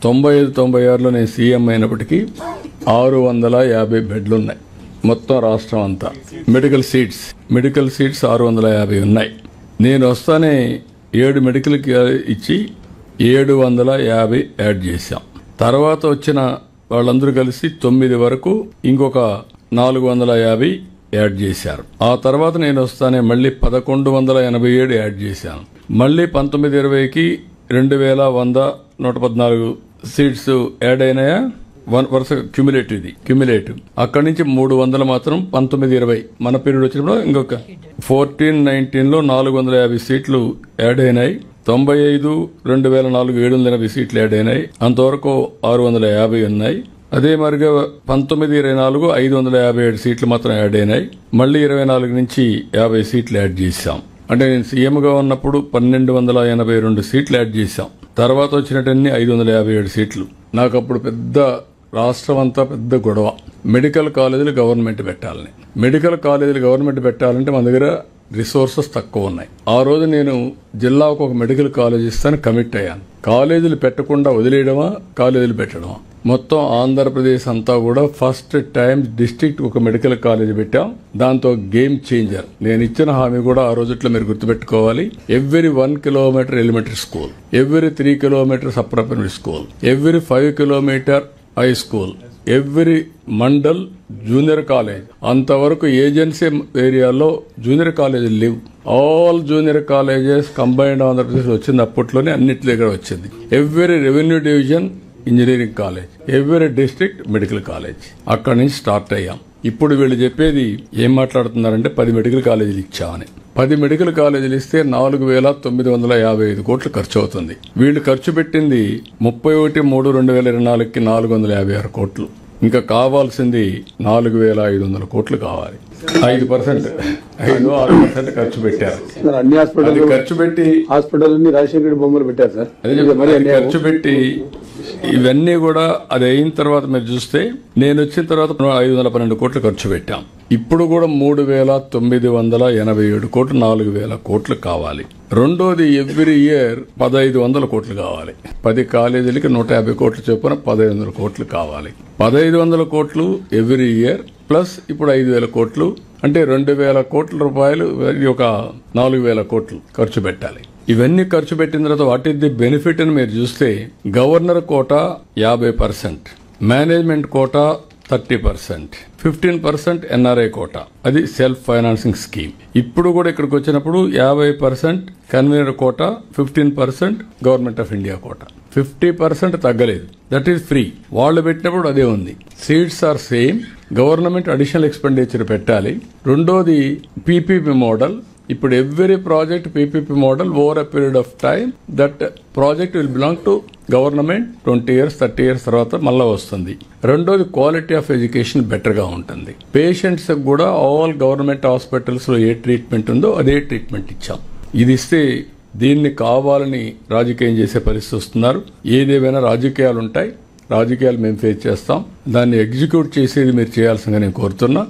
95-96లో నేను సీఎం అయినప్పటికీ 650 బెడ్లు ఉన్నాయి మొత్తం రాష్ట్రం అంతా. మెడికల్ సీట్స్ 650 ఉన్నాయి. నేను వస్తానే 7 మెడికల్కి ఇచ్చి 750 యాడ్ చేశాం. తర్వాత వచ్చిన వాళ్ళందరూ కలిసి 9 వరకు ఇంకొక 450 యాడ్ చేశారు. ఆ తర్వాత నేను వస్తానే మళ్ళీ 1187 యాడ్ చేశాను. మళ్ళీ 19-20కి 2114 సీట్స్ యాడ్ అయినాయా, వరుస క్యుములేటివ్. అక్కడి నుంచి 300 మాత్రం 19-20 మన పీరియడ్ వచ్చినప్పుడు ఇంకొక 14-19లో 450 సీట్లు యాడ్ అయినాయి. 95 2004 780 సీట్లు యాడ్ అయినాయి. అంతవరకు 650 ఉన్నాయి. అదే మరిగా 19-24 557 సీట్లు మాత్రం యాడ్ అయినాయి. మళ్ళీ 24 నుంచి 50 సీట్లు యాడ్ చేశాం. అంటే నేను సీఎంగా ఉన్నప్పుడు 1282 సీట్లు యాడ్ చేశాం. తర్వాత వచ్చినట్టన్ని 557 సీట్లు. నాకు అప్పుడు పెద్ద రాష్ట్రం అంతా పెద్ద గొడవ. మెడికల్ కాలేజీలు గవర్నమెంట్ పెట్టాలంటే మన దగ్గర రిసోర్సెస్ తక్కువ ఉన్నాయి. ఆ రోజు నేను జిల్లాకు ఒక మెడికల్ కాలేజ్ ఇస్తాను కమిట్ అయ్యాను. కాలేజీలు పెట్టకుండా వదిలేయడమా, కాలేజీలు పెట్టడమా? మొత్తం ఆంధ్రప్రదేశ్ అంతా కూడా ఫస్ట్ టైం డిస్ట్రిక్ట్ ఒక మెడికల్ కాలేజ్ పెట్టాం. దాంతో గేమ్ చేంజర్. నేను ఇచ్చిన హామీ కూడా ఆ రోజుట్లో మీరు గుర్తుపెట్టుకోవాలి. Every 1 kilometre elementary school, every 3 kilometres upper primary school, every 5 kilometre high school, every mandal junior college. అంతవరకు ఏజెన్సీ ఏరియాలో జూనియర్ కాలేజీలు లేవు. All junior colleges combined Andhra Pradesh వచ్చింది. అప్పట్లోనే అన్నింటి దగ్గర వచ్చింది. Every revenue division engineering college, every district medical college. అక్కడి నుంచి స్టార్ట్ అయ్యాం. ఇప్పుడు వీళ్ళు చెప్పేది ఏం మాట్లాడుతున్నారంటే 10 మెడికల్ కాలేజీలు ఇచ్చామని. 10 మెడికల్ కాలేజీలు ఇస్తే 4,955 కోట్లు ఖర్చు అవుతుంది. వీళ్ళు ఖర్చు పెట్టింది 31/3/2024కి 456 కోట్లు. ఇంకా కావాల్సింది 4,500 కోట్లు కావాలి. 5% ఖర్చు పెట్టారు. అన్ని హాస్పిటల్ ఖర్చు పెట్టి హాస్పిటల్ రాజశేఖర బొమ్మలు పెట్టారు సార్. ఖర్చు పెట్టి ఇవన్నీ కూడా అది అయిన తర్వాత మీరు చూస్తే నేను వచ్చిన తర్వాత 512 కోట్లు ఖర్చు పెట్టాం. ఇప్పుడు కూడా 3,987 కోట్లు, 4,000 కోట్లు కావాలి. రెండోది ఎవ్రీ ఇయర్ 1,500 కోట్లు కావాలి. 10 కాలేజీలకి 150 కోట్లు చొప్పున 1,500 కోట్లు కావాలి. 1,500 కోట్లు ఎవ్రీ ఇయర్ ప్లస్ ఇప్పుడు 5,000 కోట్లు అంటే 2,000 కోట్ల రూపాయలు, ఒక 4,000 కోట్లు ఖర్చు పెట్టాలి. ఇవన్నీ ఖర్చు పెట్టిన తర్వాత వాట్ ఈస్ ది బెనిఫిట్ అని మీరు చూస్తే governor quota 50%, management quota 30%, 15% NRI quota. అది సెల్ఫ్ ఫైనాన్సింగ్ స్కీమ్. ఇప్పుడు కూడా ఇక్కడికి వచ్చినప్పుడు 50% convener quota, 15% government of India quota. 50% తగ్గలేదు. That is free. వాళ్ళు పెట్టినప్పుడు అదే ఉంది. Seats are same. Government additional expenditure పెట్టాలి. రెండోది పీపీపీ మోడల్. ఇప్పుడు every project PPP model over a period of time that project will belong to government. 20 years 30 years తర్వాత మళ్ళా వస్తుంది. రెండోది క్వాలిటీ ఆఫ్ ఎడ్యుకేషన్ బెటర్ గా ఉంటుంది. పేషెంట్స్ కూడా ఆల్ గవర్నమెంట్ హాస్పిటల్స్ లో ఏ ట్రీట్మెంట్ ఉందో అదే ట్రీట్మెంట్ ఇచ్చాం. ఇది ఇస్తే దీన్ని కావాలని రాజకీయం చేసే పరిస్థితి వస్తున్నారు. ఏదేమైనా రాజకీయాలు ఉంటాయి. రాజకీయాలు మేము ఫేస్ చేస్తాం. దాన్ని ఎగ్జిక్యూట్ చేసేది మీరు చేయాల్సిందిగా నేను కోరుతున్నా.